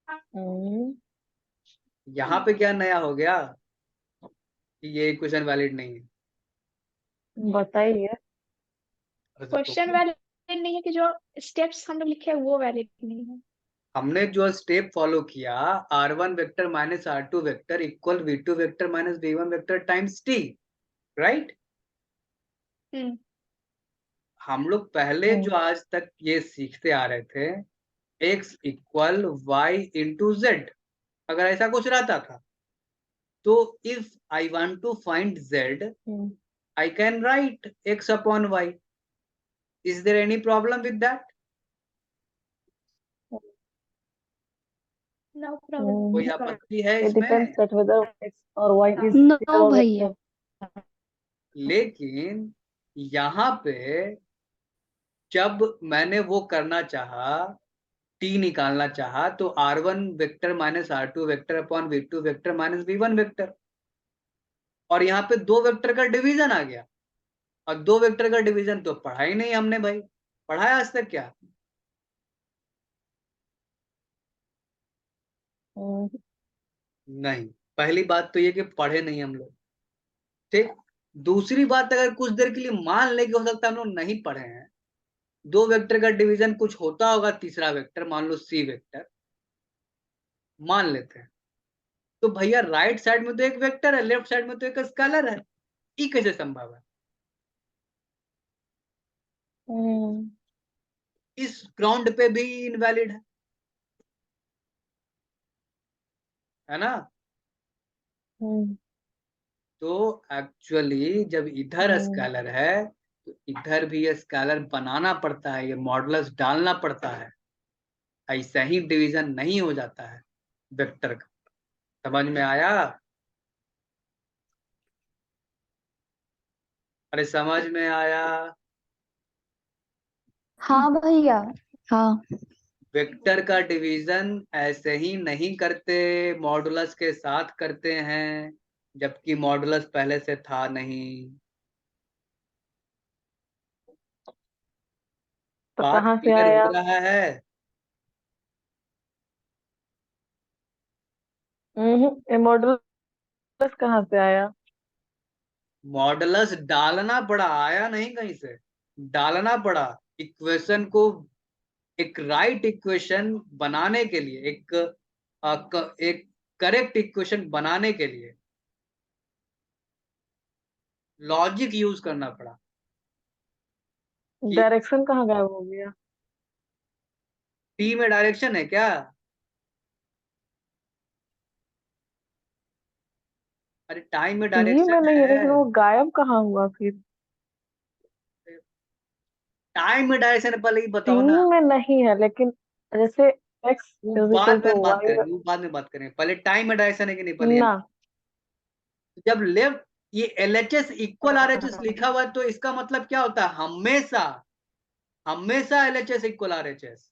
हम्म, यहाँ पे क्या नया हो गया कि ये इक्वेशन वैलिड नहीं है? बताइए। अरे क्वेश्चन तो वैलिड नहीं है कि जो स्टेप्स हम लोग लिखे हैं वो वैलिड नहीं है। हमने जो स्टेप फॉलो किया, r1 vector minus r2 vector equal v2 vector minus v1 vector times t, right? Hmm. हम लोग पहले जो आज तक ये सीखते आ रहे थे, x equal y into z, अगर ऐसा कुछ रहता था तो if I want to find z, I can write x upon y. Is there any problem with that? No problem. कोई आपत्ति है It depends इसमें? that whether x or y is no zero भैया। vector. लेकिन यहाँ पे जब मैंने वो करना चाहा, t निकालना चाहा, तो r1 vector minus r2 vector upon v2 vector minus v1 vector, और यहाँ पे दो वेक्टर का डिवीजन आ गया। और दो वेक्टर का डिवीजन तो पढ़ा ही नहीं हमने भाई, पढ़ा है आज तक क्या? नहीं। पहली बात तो ये कि पढ़े नहीं हम लोग, ठीक। दूसरी बात, अगर कुछ देर के लिए मान ले कि हो सकता है हम लोग नहीं पढ़े हैं, दो वेक्टर का डिवीजन कुछ होता होगा, तीसरा वेक्टर मान लो सी वेक्टर, मान लेते हैं, तो भैया राइट साइड में तो एक वेक्टर है, लेफ्ट साइड में तो एक स्केलर है, ये कैसे संभव है? इस ग्राउंड पे भी इनवैलिड है ना? तो एक्चुअली जब इधर स्केलर है तो इधर भी स्केलर बनाना पड़ता है, ये मॉडुलस डालना पड़ता है, ऐसा ही डिवीजन नहीं हो जाता है वेक्टर का। समझ में आया? अरे समझ में आया? हाँ भैया। हाँ। वेक्टर का डिवीजन ऐसे ही नहीं करते, मॉडुलस के साथ करते हैं, जबकि मॉडुलस पहले से था नहीं। तो बात कहाँ से क्लियर आया? हो रहा है? ये मॉडुलस कहाँ से आया? मॉडुलस डालना पड़ा, आया नहीं कहीं से, डालना पड़ा इक्वेशन को। एक राइट इक्वेशन बनाने के लिए, एक करेक्ट इक्वेशन बनाने के लिए लॉजिक यूज करना पड़ा कि डायरेक्शन कहाँ गायब हो गया? टी में डायरेक्शन है क्या? अरे टाइम में टी में डायरेक्शन नहीं है, लेकिन है। वो गायब कहाँ हुआ फिर? टाइम में डायरेक्शन है, पहले ही टी बताओ ना। में नहीं है, लेकिन जैसे x वो इज इक्वल बाद टू में बात वाई करेंगे, वो बाद में बात करेंगे, पहले टाइम में डायरेक्शन है कि नहीं पहले ना। जब लेफ्ट ये LHS इक्वल RHS लिखा हुआ है तो इसका मतलब क्या होता है? हमेशा हमेशा LHS इक्वल RHS,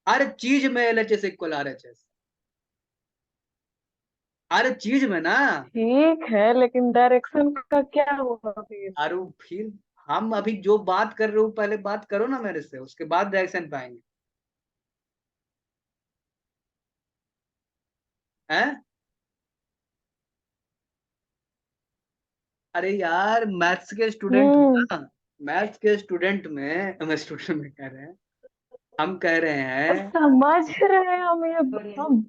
हर चीज में LHS इक्वल RHS, हर चीज में ना। ठीक है, लेकिन डायरेक्शन का क्या हुआ फिर? अरे फिर हम अभी जो बात कर रहे हो पहले बात करो ना मेरे से, उसके बाद डायरेक्शन पाएंगे। हैं? अरे यार मैथ्स के स्टूडेंट हम्म ना, मैथ्स के स्टूडेंट में, हम स्टूडेंट में कह रहे हैं, हम कह रहे हैं। समझ रहे हैं हम, ये हम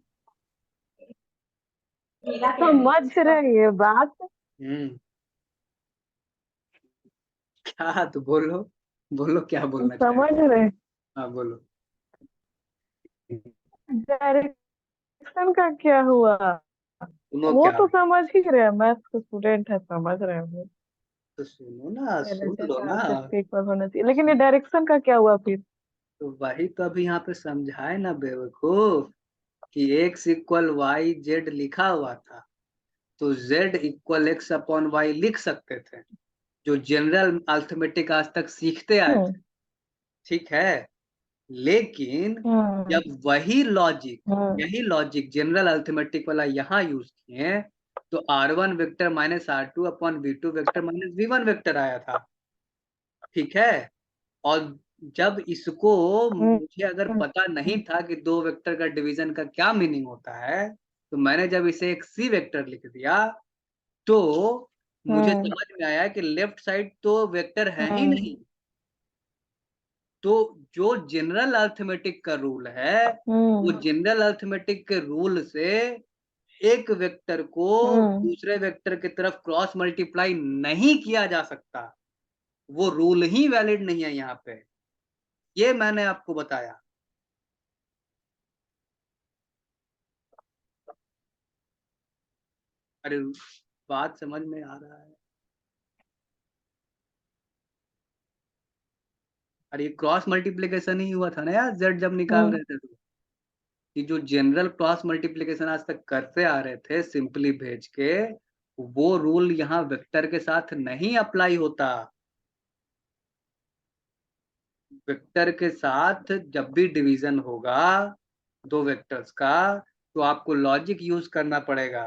समझ रहे हैं ये बात। हम्म। क्या? तो बोलो, बोलो क्या बोलना चाह रहे समझ रहे हैं। हो? हाँ बोलो। डायरेक्शन का क्या हुआ? सुनो वो क्या, तो समझ ही रहे हैं, मैथ्स के स्टूडेंट है, समझ रहे हैं वो। तो सुनो ना, सुन LHS लो ना। RHS के इक्वल होना चाहिए, लेकिन ये डायरेक्शन का क्या हुआ फिर? तो वही तो अभी यहाँ पे समझाए ना बेवकूफ, कि एक्स इक्वल वाई जेड लिखा हुआ था, तो z equal x upon y लिख सकते थे, जो जनरल अर्थमेटिक आज तक सीखते आए हम्म थे, ठीक है। लेकिन हम्म जब वही लॉजिक, हम्म यही लॉजिक जनरल अर्थमेटिक वाला यहाँ यूज किए, तो r1 vector minus r2 upon v2 vector minus v1 vector आया था, ठीक है। और जब इसको हम्म, मुझे अगर पता नहीं था कि दो वेक्टर का डिवीजन का क्या मीनिंग होता है, तो मैंने जब इसे एक सी वेक्टर लिख दिया, तो मुझे हम्म, समझ में आया कि लेफ्ट साइड तो वेक्टर है ही हम्म, नहीं। तो जो जनरल अर्थमेटिक का रूल है, वो हम्म, जनरल अर्थमेटिक के रूल से एक वेक्टर को हम्म, दूसरे वेक्टर की तरफ क्रॉस मल्टीप्लाई नहीं किया जा सकता। वो रूल ही वैलिड नहीं है यहाँ पे। ये मैंने आपको बताया। अरे बात समझ में आ रहा है? अरे ये क्रॉस मल्टीप्लिकेशन ही हुआ था ना यार, जेड जब निकाल हम्म, रहे थे तो। कि जो जनरल क्रॉस मल्टीप्लिकेशन आज तक करते आ रहे थे सिंपली भेज के, वो रूल यहाँ वेक्टर के साथ नहीं अप्लाई होता। वेक्टर के साथ जब भी डिवीजन होगा दो वेक्टर्स का, तो आपको लॉजिक यूज करना पड़ेगा।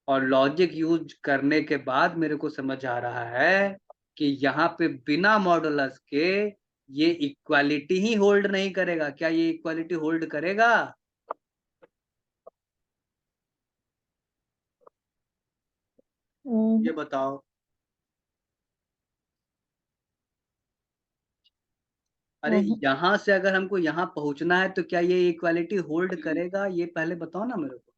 और लॉजिक यूज करने के बाद मेरे को समझ आ रहा है कि यहाँ पे बिना मॉडुलस के ये इक्वालिटी ही होल्ड नहीं करेगा। क्या ये इक्वालिटी होल्ड करेगा? ये बताओ। अरे हम्म, यहाँ से अगर हमको यहाँ पहुंचना है तो क्या ये इक्वालिटी होल्ड करेगा? ये पहले बताओ ना मेरे को।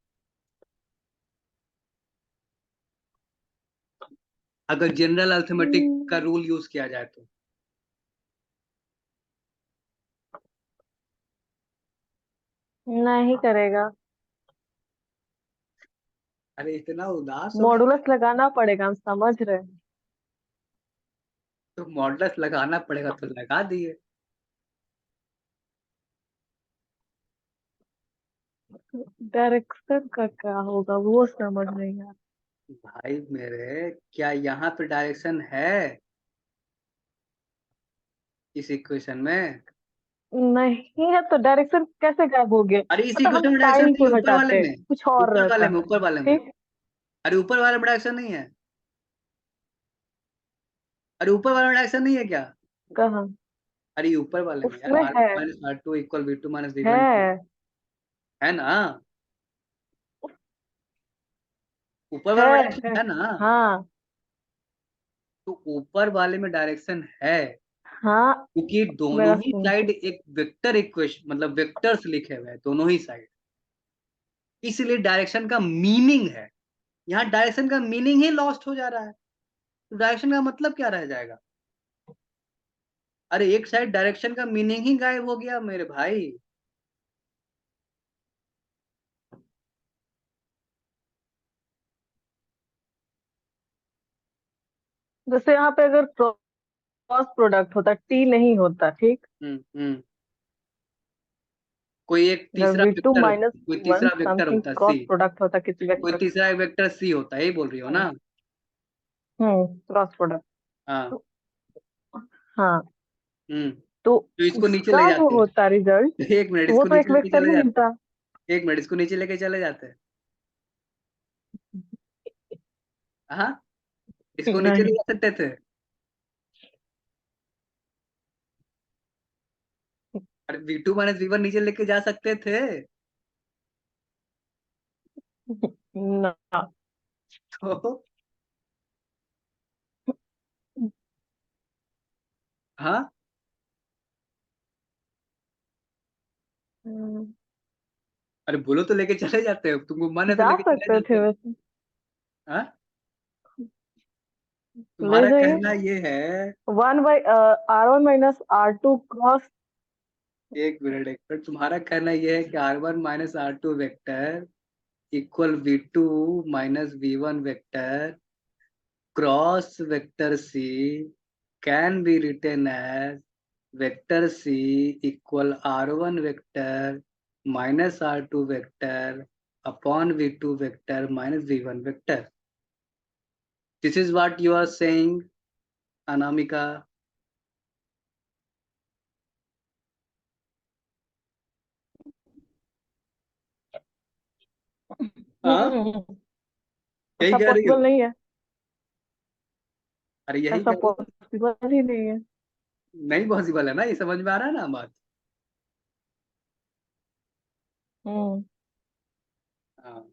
अगर जनरल अर्थमेटिक का हम्म, रूल यूज किया जाए तो। नहीं करेगा। अरे इतना उदास हो गए? मॉडुलस लगाना पड़ेगा, हम समझ रहे हैं। तो मॉडल्स लगाना पड़ेगा तो लगा दिए। डायरेक्शन का क्या होगा वो समझ नहीं आ भाई मेरे, क्या यहाँ पे डायरेक्शन है इस इक्वेशन में? नहीं है तो डायरेक्शन कैसे गायब हो गया? अरे इस मतलब हम इक्वेशन में डायरेक्शन टाइम नहीं है, को ऊपर वाले हटाते में। कुछ और ऊपर वाले रहता। में, ऊपर वाले में। ठीक। अरे ऊपर वाले में डायरेक्शन नहीं है। अरे ऊपर वाले में डायरेक्शन नहीं है क्या? कहाँ? अरे ऊपर वाले में यार, उसमें आर है। Minus r two equal v two minus v one, है। है ना? ऊपर वाले में है। डायरेक्शन है ना? हाँ। तो ऊपर वाले में डायरेक्शन है हाँ। क्योंकि दोनों मेरा ही सुन। साइड एक वेक्टर इक्वेशन, मतलब वेक्टर्स लिखे हुए हैं दोनों ही साइड। इसलिए डायरेक्शन का मीनिंग है। यहाँ डायरेक्शन का मीनिंग ही लॉस्ट हो जा रहा है। तो डायरेक्शन का मतलब क्या रह जाएगा? अरे एक साइड डायरेक्शन का मीनिंग ही गायब हो गया मेरे भाई। जैसे यहाँ पे अगर क्रॉस प्रोडक्ट होता, टी नहीं होता, ठीक। हम्म। कोई एक अगर तीसरा V2 वेक्टर, माइनस कोई वन तीसरा वेक्टर समथिंग होता है सी। क्रॉस प्रोडक्ट होता किसी कोई वेक्टर का। तीसरा वेक्टर सी होता है, यही बोल रही हो ना? Cross product. हाँ। तो हाँ। हम्म। तो तो इसको नीचे ले उसका जो जाते हैं। होता रिजल्ट, एक मिनट, वो इसको तो एक नीचे लेके वेक्टर चले ही जाते मिलता। हैं। एक मिनट, इसको नीचे लेके चले जाते हैं। हाँ, इसको नीचे ले नहीं। जा सकते थे। अरे v two minus v one नीचे लेके जा सकते थे। ना। तो हाँ, अरे बोलो तो लेके चले जाते हो, तुमको मन है तो जा लेके चले सकते जाते थे हैं। वैसे। हाँ, ले तुम्हारा जाइए। कहना ये है। 1/R1 - R2 cross. एक मिनट, एक मिनट, तुम्हारा कहना ये है कि r one minus r two vector equal v two minus v one vector cross vector c can be written as vector c equal r one vector minus r two vector upon v two vector minus v one vector. This is what you are saying, Anamika? हाँ, यही ऐसा कह रही possible हो? नहीं है। अरे यही ऐसा कह रही हो? पॉसिबल ही नहीं है। नहीं पॉसिबल है ना, ये समझ में आ रहा है ना बात। हम्म हाँ,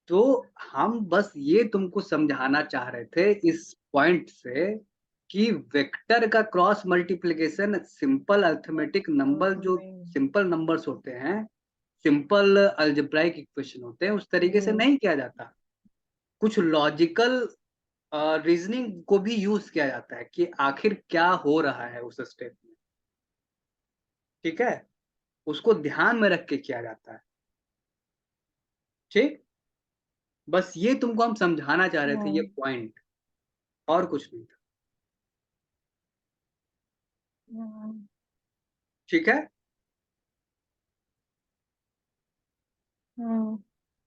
तो हम बस ये तुमको समझाना चाह रहे थे इस पॉइंट से कि वेक्टर का cross multiplication simple arithmetic number, जो सिंपल नंबर्स होते हैं, सिंपल अलजेब्राइक इक्वेशन होते हैं, उस तरीके से नहीं किया जाता। कुछ लॉजिकल रीजनिंग को भी यूज किया जाता है कि आखिर क्या हो रहा है उस स्टेप में। ठीक है, उसको ध्यान में रख के किया जाता है। ठीक, बस ये तुमको हम समझाना चाह रहे थे, ये पॉइंट, और कुछ नहीं था। ठीक है,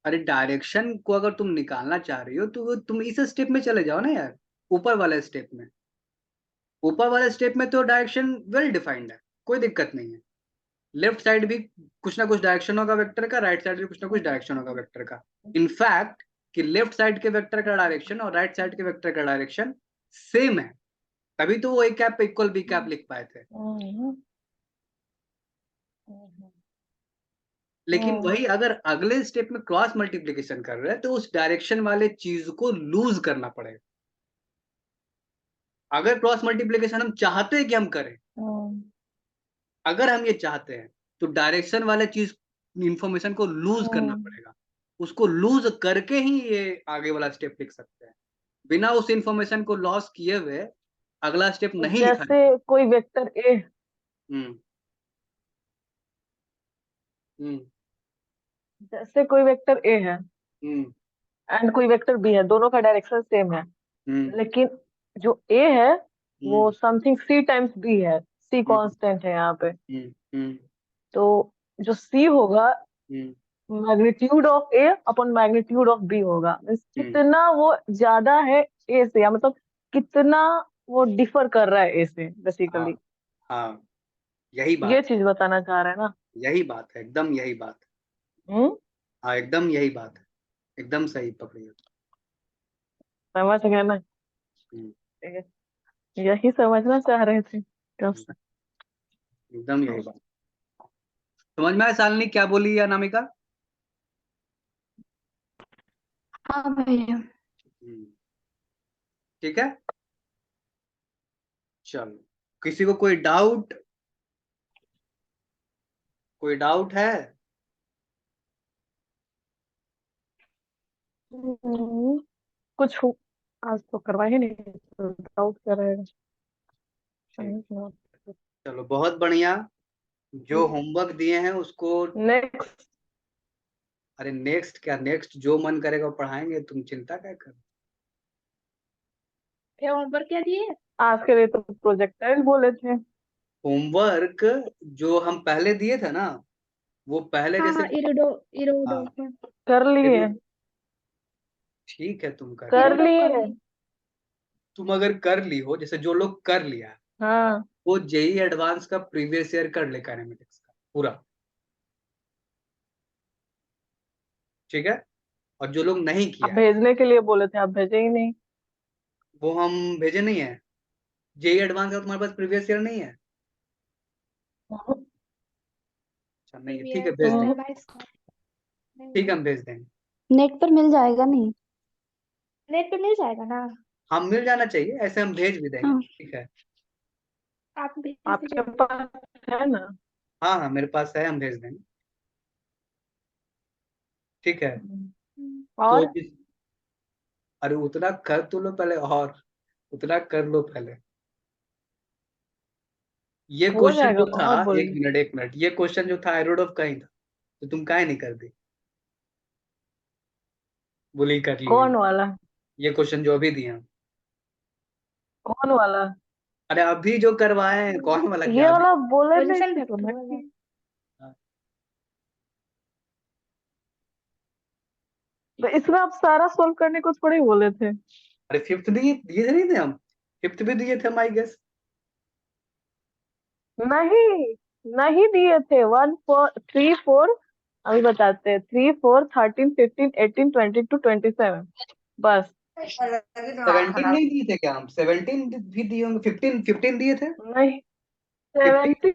अरे डायरेक्शन को अगर तुम निकालना चाह रही हो तो वो तुम इस स्टेप में चले जाओ ना यार, ऊपर वाले स्टेप में। ऊपर वाले स्टेप में तो डायरेक्शन वेल डिफाइंड है, कोई दिक्कत नहीं है। लेफ्ट साइड भी कुछ ना कुछ डायरेक्शन होगा वेक्टर का, राइट साइड भी कुछ ना कुछ डायरेक्शन होगा वेक्टर का। इनफैक्ट कि लेफ्ट साइड के वेक्टर का डायरेक्शन और राइट साइड के वेक्टर का डायरेक्शन सेम है, तभी तो वो A cap equal B cap लिख पाए थे। लेकिन वही अगर अगले स्टेप में क्रॉस मल्टीप्लिकेशन कर रहे हैं तो उस डायरेक्शन वाले चीज को लूज करना पड़ेगा। अगर क्रॉस मल्टीप्लिकेशन हम चाहते हैं कि हम करें, अगर हम ये चाहते हैं तो डायरेक्शन वाले चीज इंफॉर्मेशन को लूज करना पड़ेगा। उसको लूज करके ही ये आगे वाला स्टेप लिख सकते हैं। बिना उस इंफॉर्मेशन को लॉस किए हुए अगला स्टेप नहीं लिखा जैसे जाता। कोई वेक्टर ए हम्म हम्म जैसे कोई वेक्टर ए है हम्म एंड कोई वेक्टर बी है, दोनों का डायरेक्शन सेम है, हम्म लेकिन जो ए है वो हम्म समथिंग सी टाइम्स बी है, सी हम्म कांस्टेंट है यहाँ पे। हम्म तो जो सी होगा hmm magnitude of A upon magnitude of B होगा। Means हम्म, कितना वो ज्यादा है ए से, या मतलब कितना वो डिफर कर रहा है ए से हाँ बेसिकली। हाँ, यही ये बात चीज बताना चाह रहे हैं ना। है, यही बात है, एकदम यही बात है। हम्म हाँ, एकदम यही बात है, एकदम सही पकड़ी हो। समझ गए ना। हम्म, ये- यही समझना चाह रहे थे कब हम्म, से। एकदम यही बात। समझ में आया शालिनी क्या बोली है अनामिका? हाँ भैया। ठीक है, चलो, किसी को कोई डाउट, कोई डाउट है? हम्म, कुछ हो आज तो करवा ही नहीं, तो डाउट कर रहे ठीक, हैं। चलो बहुत बढ़िया। जो होमवर्क दिए हैं उसको, नेक्स्ट अरे नेक्स्ट क्या, नेक्स्ट जो मन करेगा वो पढ़ाएंगे, तुम चिंता क्या कर। फिर होमवर्क क्या दिए? आज के लिए तो प्रोजेक्टाइल बोले थे। होमवर्क जो हम पहले दिए थे ना, वो पहले हाँ जैसे, हाँ, इरोडो इरोडो हाँ, कर लिए ठीक है, तुम कर ली। कर इरोडो कर लिए। ली। तुम अगर कर ली हो, जैसे जो लोग कर लिया, हाँ, वो जेई एडवांस का प्रीवियस ईयर कर ले, काइनेमेटिक्स का पूरा। ठीक है, और जो लोग नहीं आप किया है, भेजने के लिए बोले थे, आप भेजे ही नहीं। वो हम भेजे नहीं है। जेई एडवांस का तुम्हारे पास प्रीवियस ईयर नहीं है? अच्छा नहीं है, ठीक है, प्रीवियस भेज देंगे। 22 का नहीं ठीक है, है। हम भेज देंगे। नेट पर मिल जाएगा नहीं? नेट पे मिल जाएगा ना? हम मिल जाना चाहिए, ऐसे हम भेज भी देंगे, हाँ। ठीक है। आप भेज आपके दीजिए। पास है ना। हाँ हाँ, मेरे पास है, हम भेज देंगे। ठीक है, तो और अरे उतना कर तो लो पहले, और उतना कर लो पहले। ये हो क्वेश्चन जाएगा, जो था, और एक बोलिए। मिनट एक मिनट, ये क्वेश्चन जो था एरोड का ही था, तो तुम काहे नहीं कर दी? बोली कर लिए हैं। कौन वाला? ये क्वेश्चन जो अभी दिए हैं, कौन वाला? अरे अभी जो करवाए हैं, कौन वाला क्या ये अभी? वाला बोले नहीं पोजीशन थे तो वेक्टर मैं वाला। तो इसमें आप सारा सोल्व करने को थोड़ी बोले थे। अरे फिफ्थ दिए दिए नहीं थे हम? फिफ्थ भी दिए थे, माई गेस। नहीं, नहीं दिए थे। 1 4 3 4, अभी बताते हैं, 3 4 13 15 18 22 27, बस। 17 नहीं दिए थे क्या? हम 17 भी दिए होंगे, 15 15 दिए थे। नहीं, 15 17,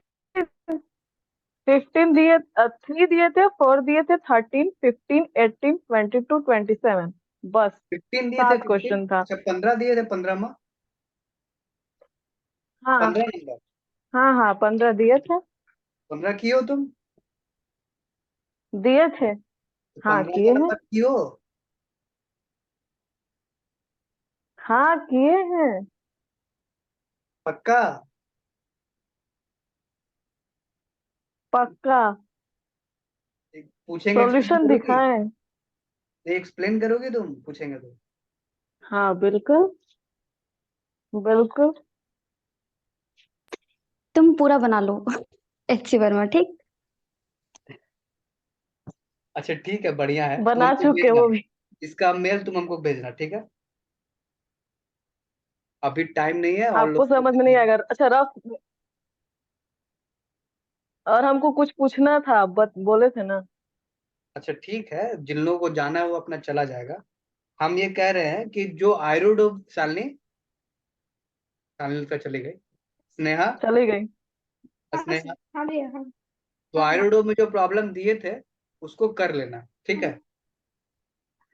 15 दिए, 3 दिए थे, 4 दिए थे, 13, 15, 18, 22, 27, बस 15 दिए थे, 7 15। क्वेश्चन था। अच्छा 15 दिए थे, 15 में हाँ 15 नंबर। हाँ हाँ, 15 दिए थे। 15 किए हो तुम? दिए थे। तो हाँ 15 किए का हैं। नंबर किए हो? हाँ किए हैं। पक्का? पक्का। पूछेंगे एक्सप्लेन सॉल्यूशन करोगी? दिखाएं। एक्सप्लेन करोगी तुम पूछेंगे तो? हाँ बिल्कुल, बिल्कुल। तुम पूरा बना लो HC वर्मा, ठीक। अच्छा ठीक है, बढ़िया है, तुम बना हमको चुके भेजना। वो भी। इसका मेल तुम हमको भेजना, ठीक है? अभी टाइम नहीं है और आपको लोग समझ में नहीं आएगा, अच्छा रफ। और हमको कुछ पूछना था, बोले थे ना। अच्छा ठीक है, जिन लोगों को जाना है वो अपना चला जाएगा। हम ये कह रहे हैं कि जो आयरोडो शालिनी, शालिनी का चली गई। स्नेहा, चली गई। हाँ स्नेहा, सर, हाँ भैया, हाँ। तो हाँ हाँ आयरोडो में जो प्रॉब्लम दिए थे उसको कर लेना, ठीक है?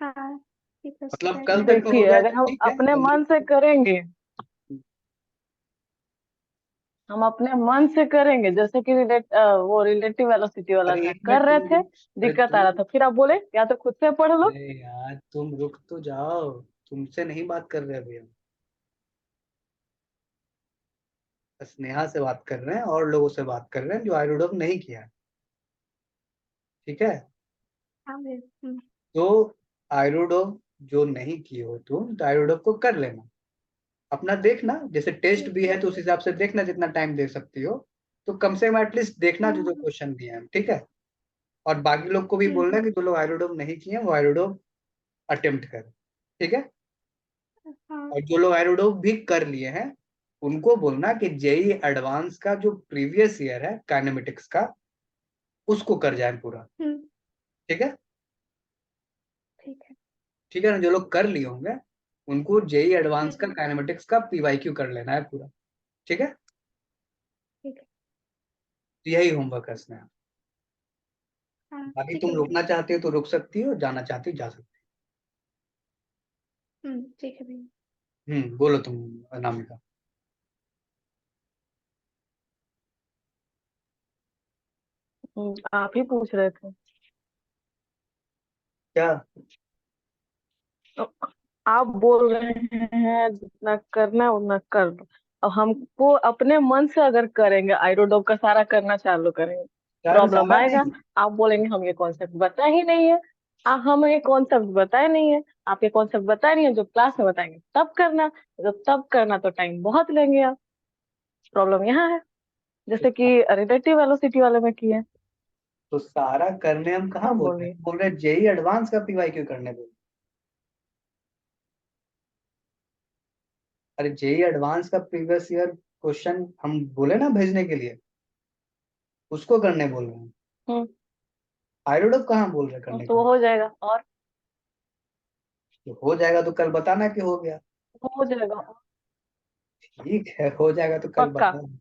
हाँ हाँ, ठीक है, उसको मतलब कर कल तक लेंगे। का हो देखिए, जाए अगर तो हम ठीक है, अपने जल्दी। मन से करेंगे, हम अपने मन से करेंगे, जैसे कि वो रिलेटिव वेलोसिटी वाला अरे था, एक कर मिनट रहे तुम थे, रुक। अरे दिक्कत आ तुम, रहा था, फिर आप बोले या तो खुद से पढ़ लो। अरे यार तुम रुक तो जाओ। तुमसे नहीं बात कर रहे अभी हम, स्नेहा से बात कर रहे हैं और लोगों से बात कर रहे हैं जो आयरोडो नहीं किया है, ठीक है? हाँ भैया। तो आयरोडो जो नहीं किए हो तुम, तो आयरोडो को कर लेना। अपना देखना, जैसे टेस्ट ठीक भी है। है तो उस हिसाब से देखना जितना टाइम दे सकती हो। तो कम से कम एटलीस्ट देखना जो जो हम्म क्वेश्चन दिए हैं, ठीक है? और बाकी लोग को भी बोलना कि जो लोग आयरोडोम नहीं किए हैं, वो आयरोडोम अटेम्प्ट करें, ठीक है? हाँ और जो लोग आयरोडोम भी कर लिए हैं उनको बोलना कि जेई एडवांस का जो प्रीवियस ईयर है काइनेमेटिक्स का, उसको कर जाए पूरा, हम्म, ठीक है? ठीक है। ठीक है ना? जो लोग कर लिए होंगे उनको जेई एडवांस का हम्म, काइनेमेटिक्स का पीवाईक्यू कर लेना है पूरा, ठीक है? ठीक है। तो यही होमवर्क है इसमें। हाँ बाकी ठीक तुम है भैया। रुकना चाहते हो तो रुक सकती हो, जाना चाहती हो जा सकती ठीक है भैया। हो। बोलो तुम, अनामिका। आप ही पूछ रहे थे। क्या? तो आप बोल रहे हैं जितना करना है उतना कर लो। अब हमको अपने मन से अगर करेंगे, आयरोडोप का सारा करना चालू करेंगे, यार प्रॉब्लम सारा आएगा। नहीं। आप बोलेंगे हम ये कॉन्सेप्ट बताए ही नहीं है। हम ये कॉन्सेप्ट बताए नहीं है। आप ये कॉन्सेप्ट बताए नहीं है, जो क्लास में बताएंगे तब करना। जब तब करना तो टाइम बहुत लेंगे आप। प्रॉब्लम यहाँ है, जैसे कि रिलेटिव वेलोसिटी वाले में किए। तो सारा करने हम कहाँ अब बोल रहे बोलिए। हैं, बोल रहे हैं जेई एडवांस का पीवाई क्यों करने बोल। अरे जेई एडवांस का प्रीवियस ईयर क्वेश्चन हम बोले ना भेजने के लिए, उसको करने बोल रहे हैं। हम्म आयरोडो कहाँ बोल रहे हैं करने तो के वो लिए? हो जाएगा, और तो हो जाएगा तो कल बताना कि हो गया। हो जाएगा। ठीक है, हो जाएगा तो कल पक्का। बताना।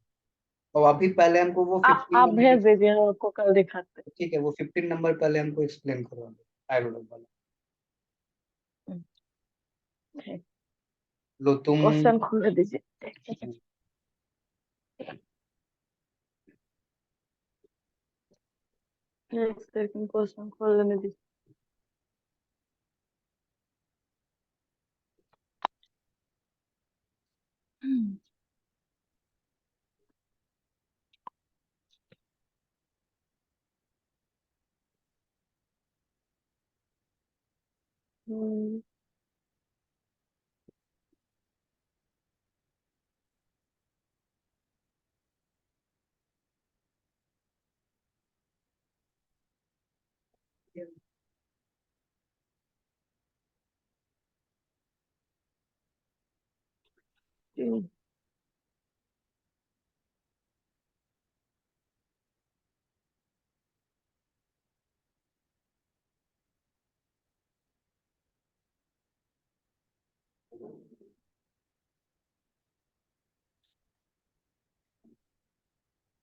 और अभी पहले हमको वो 15 आप नंबर, भेज दीजिए, हम आपको कल दिखाते ठीक है वो 15 नंबर पहले हमको एक्सप्लेन करो आयरोडो वाला। हैं। ठीक। लो तुम। क्वेश्चन खोल दीजिए। एक सेकंड, क्वेश्चन खोल लेने दीजिए। हम्म, हम्म,